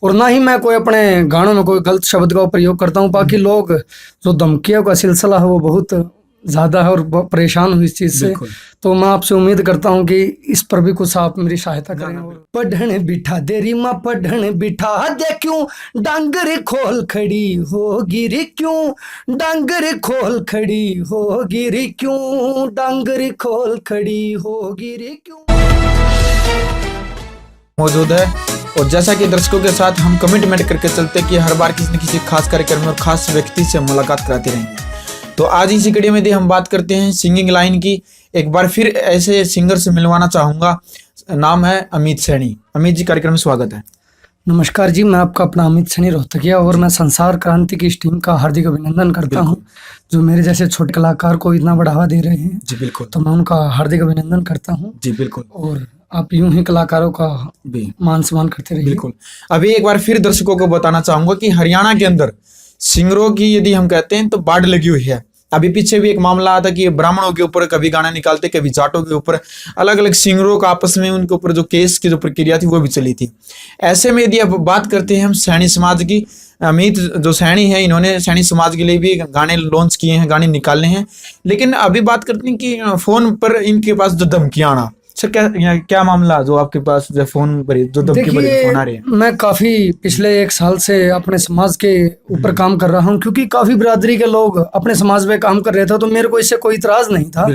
और ना ही मैं कोई अपने गानों में कोई गलत शब्द का प्रयोग करता हूँ। बाकी लोग जो धमकियों का सिलसिला है वो बहुत ज़्यादा है और परेशान हूँ इस चीज़ से। तो मैं आपसे उम्मीद करता हूँ कि इस पर भी कुछ आप मेरी सहायता करें। पढ़न बिठा दे री माँ पढ़न बिठा दे, क्यों डांगर खोल खड़ी हो गिरी, क्यों डांगर खोल खड़ी हो गिरी, क्यों डांगर खोल खड़ी हो गिरी, क्यों मौजूद है। और जैसा कि दर्शकों के साथ हम कमिटमेंट करके चलते कि हर बार किसी न किसी खास कार्यक्रम में और खास व्यक्ति से मुलाकात कराते रहेंगे। तो आज इसी कड़ी में हम बात करते हैं सिंगिंग लाइन की। एक बार फिर ऐसे सिंगर से मिलवाना चाहूँगा। नाम है अमित सैनी। अमित जी, कार्यक्रम में स्वागत है। नमस्कार जी, मैं आपका अपना अमित सैनी रोहतकिया और मैं संसार क्रांति की इस टीम का हार्दिक अभिनंदन करता हूं, जो मेरे जैसे छोटे कलाकार को इतना बढ़ावा दे रहे हैं। जी बिल्कुल। तो मैं उनका हार्दिक अभिनंदन करता हूं। जी बिल्कुल। और आप यूं ही कलाकारों का भी मान सम्मान करते रहिए। बिल्कुल। अभी एक बार फिर दर्शकों को बताना चाहूंगा कि हरियाणा के अंदर सिंगरों की यदि हम कहते हैं तो बाढ़ लगी हुई है। अभी पीछे भी एक मामला आया था कि ब्राह्मणों के ऊपर कभी गाना निकालते, कभी जाटों के ऊपर, अलग अलग सिंगरों का आपस में उनके ऊपर जो केस की जो प्रक्रिया थी वो भी चली थी। ऐसे में यदि अब बात करते हैं हम सैनी समाज की, अमित जो सैनी है, इन्होंने सैनी समाज के लिए भी गाने लॉन्च किए हैं, गाने निकाले हैं। लेकिन अभी बात करते हैं कि फोन पर इनके पास जो धमकियां आना, सर क्या मामला जो आपके पास जो फोन पर जो धमकी भरे फोन आ रहे हैं? मैं काफी पिछले 1 साल से अपने समाज के ऊपर काम कर रहा हूं, क्योंकि काफी बिरादरी के लोग अपने समाज में काम कर रहे थे, तो मेरे को इससे कोई इतराज नहीं था।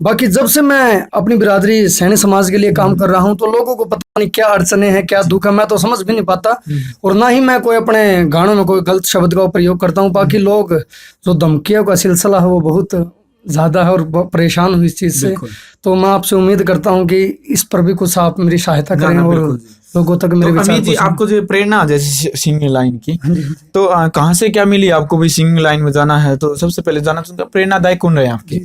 बाकी जब से मैं अपनी बिरादरी सैनी समाज के लिए काम कर रहा हूं तो लोगों को पता नहीं क्या अड़चने हैं, क्या दुख है, मैं तो समझ भी नहीं पाता। और ना ही मैं कोई अपने गानों में कोई गलत शब्द का प्रयोग करता हूं। बाकी लोग जो धमकियों का सिलसिला है वो बहुत ज़्यादा है और परेशान हूँ इस चीज़ से। तो मैं आपसे उम्मीद करता हूँ कि इस पर भी कुछ आप मेरी सहायता करें और लोगों तक मेरे विचार। अमित जी, आपको जो प्रेरणा जैसे सिंगिंग लाइन की, तो कहाँ से क्या मिली आपको भी सिंगिंग लाइन में जाना है? तो सबसे पहले जाना चाहूँगा, प्रेरणादायक कौन रहे आपके?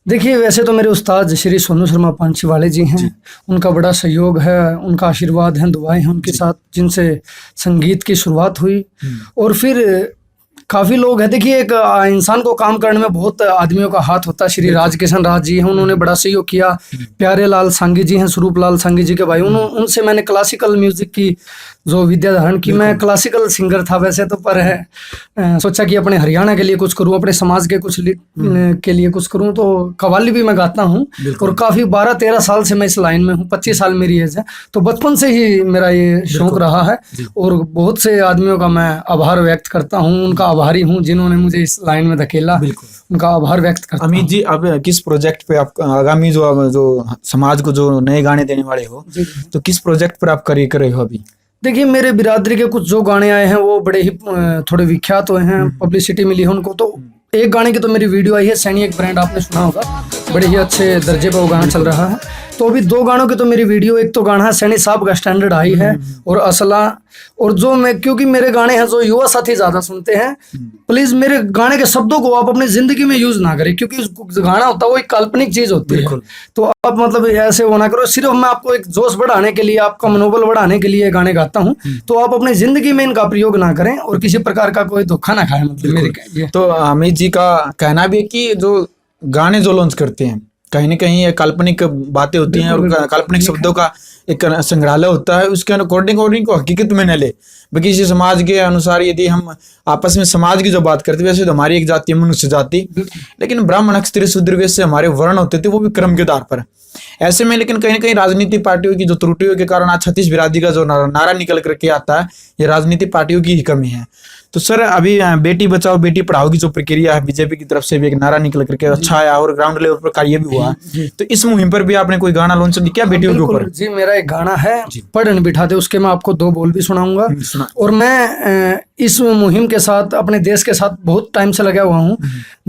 देखिए, वैसे तो मेरे उस्ताद श्री सोनू शर्मा पांचीवाले जी हैं। उनका बड़ा सहयोग है, उनका आशीर्वाद है, दुआएं हैं उनके साथ, जिनसे संगीत की शुरुआत हुई। और फिर काफ़ी लोग हैं। देखिए, एक इंसान को काम करने में बहुत आदमियों का हाथ होता है। श्री राजकिशन राज जी हैं, उन्होंने बड़ा सहयोग किया। प्यारे लाल सांगी जी हैं, स्वरूप लाल सांगी जी के भाई, उनसे मैंने क्लासिकल म्यूजिक की जो विद्या धारण की। मैं क्लासिकल सिंगर था वैसे तो, पर है सोचा कि अपने हरियाणा के लिए कुछ करूं, अपने समाज के कुछ के लिए कुछ करूं। तो कव्वाली भी मैं गाता हूं और काफ़ी 12-13 साल से मैं इस लाइन में हूं। 25 साल मेरी एज है, तो बचपन से ही मेरा ये शौक रहा है। और बहुत से आदमियों का मैं आभार व्यक्त करता हूँ, उनका आभारी हूँ जिन्होंने मुझे इस लाइन में धकेला। उनका आभार व्यक्त करता हूँ। अमित जी, अब किस प्रोजेक्ट पे आप आगामी जो समाज को जो नए गाने देने वाले हो, तो किस प्रोजेक्ट पर आप कार्य कर रहे हो अभी? देखिए, मेरे बिरादरी के कुछ जो गाने आए हैं वो बड़े ही थोड़े विख्यात हुए हैं, पब्लिसिटी मिली है उनको। तो एक गाने की तो मेरी वीडियो आई है, सैनी एक ब्रांड, आपने सुना होगा, बड़े ही अच्छे दर्जे पर वो गाना चल रहा है। तो अभी 2 गानों की तो मेरी वीडियो, एक तो गाना है सैनी साहब का स्टैंडर्ड हाई है और असला। और जो मैं, क्योंकि मेरे गाने हैं जो युवा साथी ज्यादा सुनते हैं, प्लीज मेरे गाने के शब्दों को आप अपनी जिंदगी में यूज ना करें, क्योंकि गाना होता है वो एक काल्पनिक चीज होती है। तो आप मतलब ऐसे वो ना करो। सिर्फ मैं आपको एक जोश बढ़ाने के लिए, आपका मनोबल बढ़ाने के लिए गाने गाता हूँ। तो आप अपनी जिंदगी में इनका प्रयोग ना करें और किसी प्रकार का कोई धोखा ना खाए, मतलब मेरे। तो अमित जी का कहना भी है कि जो गाने जो लॉन्च करते हैं, कहीं ना कहीं काल्पनिक बातें होती हैं और काल्पनिक शब्दों का एक संग्रहालय होता है। उसके अकॉर्डिंग को हकीकत में न ले। बाकी इसी समाज के अनुसार यदि हम आपस में समाज की जो बात करते हैं, वैसे तो हमारी एक जाति है मनुष्य जाति, लेकिन ब्राह्मण क्षत्रिय शूद्र वैसे हमारे वर्ण होते थे, वो भी क्रम के आधार पर। ऐसे में लेकिन कहीं ना कहीं राजनीतिक पार्टियों की जो त्रुटियों के कारण आज छत्तीस बिरादरी का जो नारा निकल करके आता है, ये राजनीतिक पार्टियों की ही कमी है। तो सर, अभी बेटी बचाओ बेटी पढ़ाओ की जो प्रक्रिया है, बीजेपी की तरफ से भी एक नारा निकल करके अच्छा आया और ग्राउंड लेवल पर कार्य भी हुआ। तो इस मुहिम पर भी आपने कोई गाना लॉन्च किया बेटियों के ऊपर? जी, मेरा एक गाना है पढ़न बिठा दे, उसके मैं आपको 2 बोल भी सुनाऊंगा। और मैं इस मुहिम के साथ, अपने देश के साथ बहुत टाइम से लगा हुआ हूँ।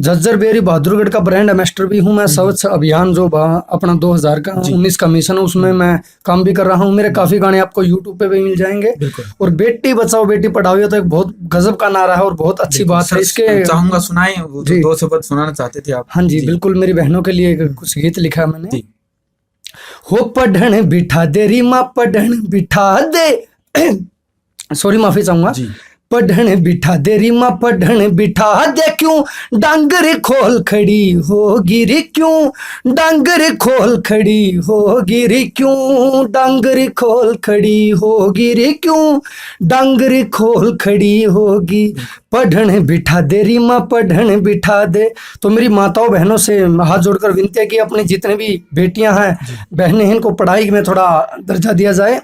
झज्जर बेरी बहादुरगढ़ का ब्रांड एम्बेसडर भी हूँ मैं। स्वच्छ अभियान जो अपना 2019 का मिशन है, उसमें मैं काम भी कर रहा हूँ। मेरे काफी गाने आपको यूट्यूब पे भी मिल जाएंगे। और बेटी बचाओ बेटी पढ़ाओ, ये तो एक बहुत गजब का नारा है और बहुत अच्छी बात है। इसके चाहूंगा सुनाएं, 2 शब्द सुनाना चाहते थे आप? हाँ जी, बिल्कुल। मेरी बहनों के लिए कुछ गीत लिखा है मैंने। हो पढ़न बिठा दे री माँ पढ़न बिठा दे, सॉरी माफी चाहूंगा, पढ़न बिठा दे रीमा पढ़न बिठा दे, क्यों डांगर खोल खड़ी होगी रे, क्यों डांगर खोल खड़ी होगी रे, क्यों डांगर खोल खड़ी होगी रे, क्यों डांगर खोल खड़ी होगी। पढ़न बिठा दे रीमा पढ़न बिठा दे। तो मेरी माताओं बहनों से हाथ जोड़कर विनती है कि अपनी जितने भी बेटियां हैं बहनें हैं, इनको पढ़ाई में थोड़ा दर्जा दिया जाए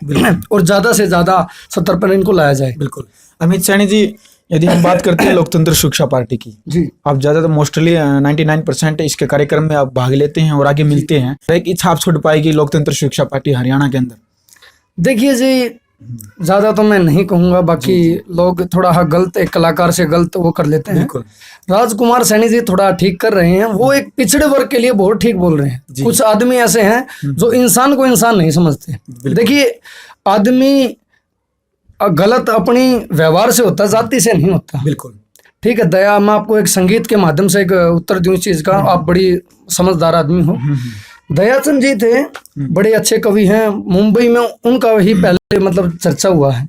और ज्यादा से ज्यादा सत्तर पर इनको लाया जाए। बिल्कुल। अमित सैनी जी, यदि हम बात करते हैं लोकतंत्र शिक्षा पार्टी की, जी आप ज्यादातर मोस्टली 99% इसके कार्यक्रम में आप भाग लेते हैं और आगे मिलते हैं, एक इच्छा आप छोड़ पाएगी लोकतंत्र शिक्षा पार्टी हरियाणा के अंदर? देखिए जी, ज्यादा तो मैं नहीं कहूंगा, बाकी लोग थोड़ा गलत, एक कलाकार से गलत वो कर लेते हैं। बिल्कुल। राजकुमार सैनी जी थोड़ा ठीक कर रहे हैं, वो एक पिछड़े वर्ग के लिए बहुत ठीक बोल रहे हैं। कुछ आदमी ऐसे हैं जो इंसान को इंसान नहीं समझते। देखिए, आदमी गलत अपनी व्यवहार से होता है, जाति से नहीं होता। बिल्कुल ठीक है दया, मैं आपको एक संगीत के माध्यम से एक उत्तर दूं इस चीज का, आप बड़ी समझदार आदमी हो। दयाचंद जी थे, बड़े अच्छे कवि हैं, मुंबई में उनका ही पहले मतलब चर्चा हुआ है।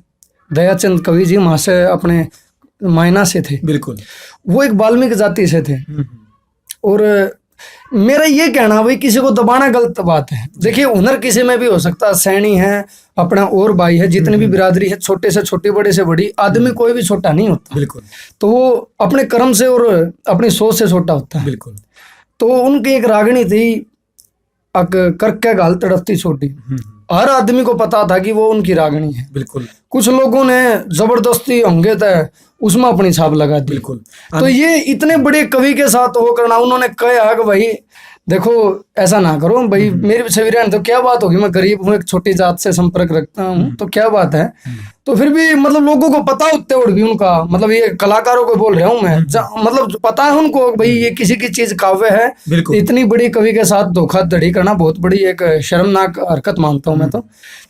दयाचंद कवि जी वहां से अपने मायना से थे। बिल्कुल। वो एक वाल्मीकि जाति से थे। और मेरा ये कहना भाई, किसी को दबाना गलत बात है। देखिए, हुनर किसी में भी हो सकता है, सैनी है अपना और भाई है, जितनी भी बिरादरी है, छोटे से छोटी बड़े से बड़ी, आदमी कोई भी छोटा नहीं होता। बिल्कुल। तो वो अपने कर्म से और अपनी सोच से छोटा होता है। बिल्कुल। तो उनकी एक रागनी थी, करके गाल तड़पती छोटी। हर आदमी को पता था कि वो उनकी रागनी है। बिल्कुल। कुछ लोगों ने जबरदस्ती होंगे तय उसमें अपनी छाप लगा दी। बिल्कुल। तो ये इतने बड़े कवि के साथ वो करना, उन्होंने कहा कि भाई देखो ऐसा ना करो भाई, मेरी भी छवि रहने तो क्या बात होगी, मैं गरीब हूँ, एक छोटी जात से संपर्क रखता हूँ, तो क्या बात है। तो फिर भी मतलब लोगों को पता होते हुए भी उनका मतलब, ये कलाकारों को बोल रहा हूँ मैं, मतलब पता है उनको भाई ये किसी की चीज काव्य है। इतनी बड़ी कवि के साथ धोखाधड़ी करना बहुत बड़ी एक शर्मनाक हरकत मानता हूँ मैं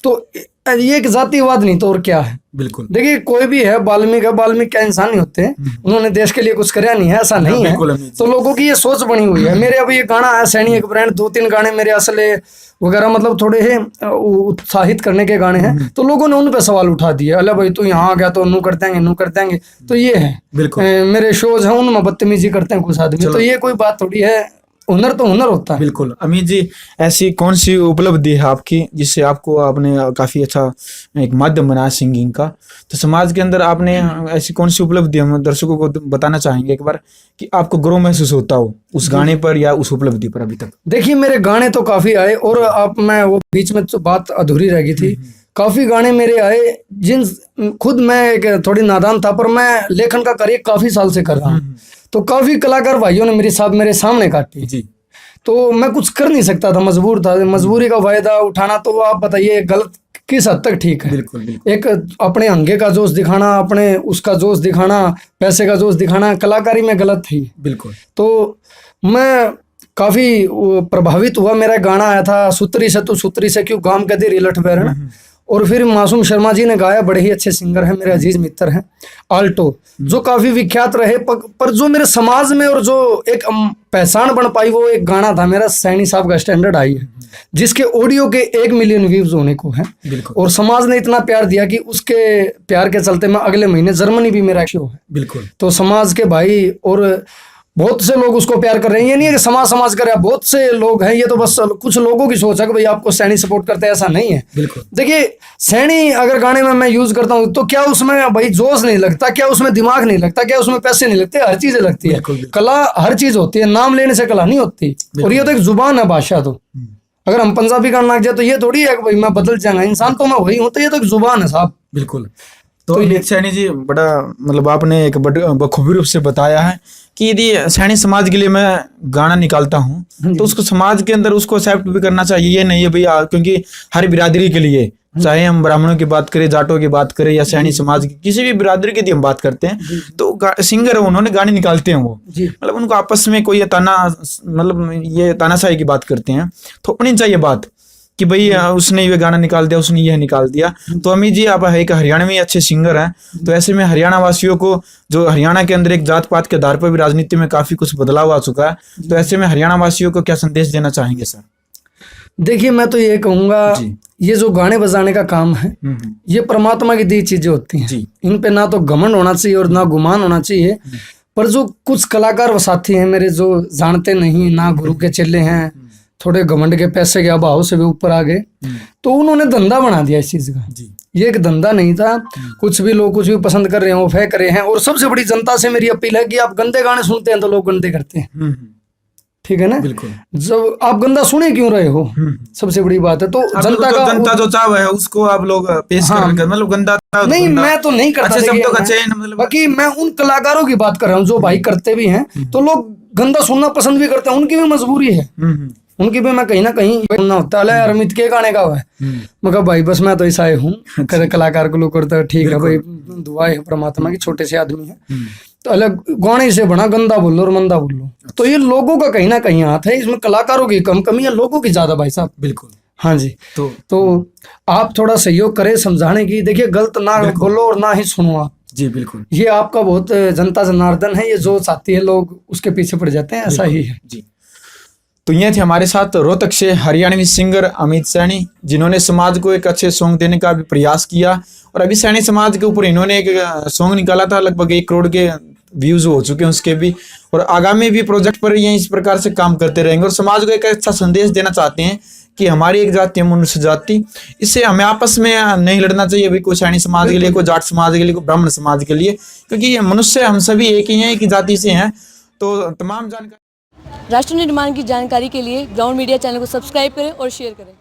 तो ये एक जातिवाद नहीं तो और क्या है। बिल्कुल। देखिए, कोई भी है, वाल्मीकि क्या इंसान नहीं होते, उन्होंने देश के लिए कुछ कराया नहीं है, ऐसा नहीं है। तो लोगों की ये सोच बनी हुई है। मेरे अभी ये गाना है सैनी एक ब्रांड, 2-3 गाने मेरे असले वगैरह मतलब थोड़े ही उत्साहित करने के गाने हैं, तो लोगों ने उन पे सवाल उठा दिया, अल्लाह भाई तू यहाँ आ गया तो नू कर देंगे। तो ये है मेरे शोज हैं, उनमें बदतमीजी करते हैं कुछ आदमी, तो ये कोई बात थोड़ी है। हुनर तो हुनर होता है। बिल्कुल। अमित जी, ऐसी कौन सी उपलब्धि है आपकी जिससे आपने काफी अच्छा एक माध्यम बनाया सिंगिंग का, तो समाज के अंदर आपने ऐसी कौन सी उपलब्धि हम दर्शकों को बताना चाहेंगे एक बार, कि आपको गर्व महसूस होता हो उस गाने पर या उस उपलब्धि पर अभी तक? देखिए, मेरे गाने तो काफी आए, और अब मैं वो बीच में तो बात अधूरी रह गई थी। काफी गाने मेरे आए, खुद मैं एक थोड़ी नादान था, पर मैं लेखन का कार्य काफी साल से कर रहा हूँ। तो काफी कलाकार भाइयों ने मेरे सामने काटी जी। तो मैं कुछ कर नहीं सकता था, मजबूर था, मजबूरी का फायदा उठाना, तो आप बताइए गलत किस हद तक ठीक है। बिल्कुल। एक अपने अंगे का जोश दिखाना, अपने उसका जोश दिखाना, पैसे का जोश दिखाना, कलाकारी में गलत थी। बिल्कुल। तो मैं काफी प्रभावित हुआ। मेरा गाना आया था सुतरी से तू सुतरी से क्यों गाम कदी रिलट बैरन, और फिर मासूम शर्मा जी ने गाया, बड़े ही अच्छे सिंगर हैं, मेरे अजीज मित्र हैं, आल्टो, जो काफी विख्यात रहे। पर जो मेरे समाज में और जो एक पहचान बन पाई, वो एक गाना था मेरा सैनी साहब का स्टैंडर्ड आई है, जिसके ऑडियो के 1 मिलियन व्यूज होने को है। और समाज ने इतना प्यार दिया कि उसके प्यार के चलते मैं अगले महीने जर्मनी भी मेरा शो है। बिल्कुल। तो समाज के भाई और बहुत से लोग उसको प्यार कर रहे हैं। ये नहीं है कि समाज कर रहा है, बहुत से लोग हैं, ये तो बस कुछ लोगों की सोच है कि भाई आपको सैनी सपोर्ट करते हैं, ऐसा नहीं है। बिल्कुल। देखिए, सैनी अगर गाने में मैं यूज करता हूँ तो क्या उसमें भाई जोश नहीं लगता, क्या उसमें दिमाग नहीं लगता, क्या उसमें पैसे नहीं लगते, हर चीजें लगती है। कला हर चीज होती है, नाम लेने से कला नहीं होती। और ये तो एक जुबान है, भाषा। तो अगर हम पंजाबी गाना लग जाए तो ये थोड़ी है कि भाई मैं बदल जाऊंगा, इंसान तो मैं वही हूँ, तो ये तो एक जुबान है साहब। बिल्कुल। तो ये सैनी जी, बड़ा मतलब आपने एक बखूबी रूप से बताया है कि यदि सैनी समाज के लिए मैं गाना निकालता हूँ तो उसको समाज के अंदर उसको एक्सेप्ट भी करना चाहिए। ये नहीं है भैया, क्योंकि हर बिरादरी के लिए, चाहे हम ब्राह्मणों की बात करें, जाटों की बात करें, या सैनी समाज की किसी भी बिरादरी की हम बात करते हैं, तो सिंगर है, उन्होंने गाने निकालते हैं, वो मतलब उनको आपस में कोई ये तानाशाही की बात करते हैं, थोपनी चाहिए बात कि भाई उसने ये गाना निकाल दिया, उसने यह निकाल दिया। तो अमित जी, आप एक हरियाणवी अच्छे सिंगर हैं, तो ऐसे में हरियाणा वासियों को, जो हरियाणा के अंदर एक जात पात के आधार पर भी राजनीति में काफी कुछ बदलाव आ चुका है, तो ऐसे में हरियाणा वासियों को क्या संदेश देना चाहेंगे सर? देखिए मैं तो ये कहूंगा, जी। ये जो गाने बजाने का काम है, ये परमात्मा की दी चीजें होती हैं। जी। इन पे ना तो घमंड होना चाहिए और ना गुमान होना चाहिए। पर जो कुछ कलाकार व साथी हैं मेरे जो जानते नहीं, ना गुरु के चेले हैं, थोड़े घमंड के पैसे के अभाव से भी ऊपर आ गए, तो उन्होंने धंधा बना दिया इस चीज का। जी। ये एक धंधा नहीं था। कुछ भी लोग कुछ भी पसंद कर रहे हैं, वो फेंक रहे हैं। और सबसे बड़ी जनता से मेरी अपील है कि आप गंदे गाने सुनते हैं तो लोग गंदे करते हैं, ठीक है ना। बिल्कुल। जब आप गंदा सुने क्यों रहे हो, सबसे बड़ी बात है। तो जनता जो चाव है उसको आप लोग पेश कर, मतलब गंदा नहीं, मैं तो नहीं करता। अच्छे शब्दों का चयन, मतलब बाकी मैं उन कलाकारों की बात कर रहा हूँ जो भाई करते भी हैं, तो लोग गंदा सुनना पसंद भी करते हैं, उनकी भी मजबूरी है। उनकी भी मैं कहीं ना कहीं सुनना होता है। यार अमित के गाने का हुआ है, मैं कहा भाई बस मैं तो ऐसा हूँ कलाकार को लोग करता है, ठीक है भाई, दुआ है परमात्मा की, छोटे से आदमी है तो अलग गाने से बना गंदा बोलो और मंदा बोलो, तो ये लोगों का कहीं ना कहीं हाथ है इसमें। कलाकारों की कमी है, लोगों की ज्यादा भाई साहब। बिल्कुल। हाँ जी। तो आप थोड़ा सहयोग करें समझाने की। देखिए गलत ना बोलो और ना ही सुनो आप। जी बिल्कुल। ये आपका बहुत जनता जनार्दन है, ये जो चाहती है लोग उसके पीछे पड़ जाते हैं, ऐसा ही है जी। तो ये थे हमारे साथ रोहतक से हरियाणवी सिंगर अमित सैनी, जिन्होंने समाज को एक अच्छे सॉन्ग देने का भी प्रयास किया। और अभी सैनी समाज के ऊपर इन्होंने एक सॉन्ग निकाला था, लगभग 1 करोड़ के व्यूज हो चुके हैं उसके भी। और आगामी भी प्रोजेक्ट पर ये इस प्रकार से काम करते रहेंगे और समाज को एक अच्छा संदेश देना चाहते हैं कि हमारी एक जाति है मनुष्य जाति, इससे हमें आपस में नहीं लड़ना चाहिए। अभी कोई सैनी समाज के लिए, कोई जाट समाज के लिए, कोई ब्राह्मण समाज के लिए, क्योंकि मनुष्य हम सभी एक ही हैं, एक ही जाति से हैं। तो तमाम जानकारी, राष्ट्र निर्माण की जानकारी के लिए ग्राउंड मीडिया चैनल को सब्सक्राइब करें और शेयर करें।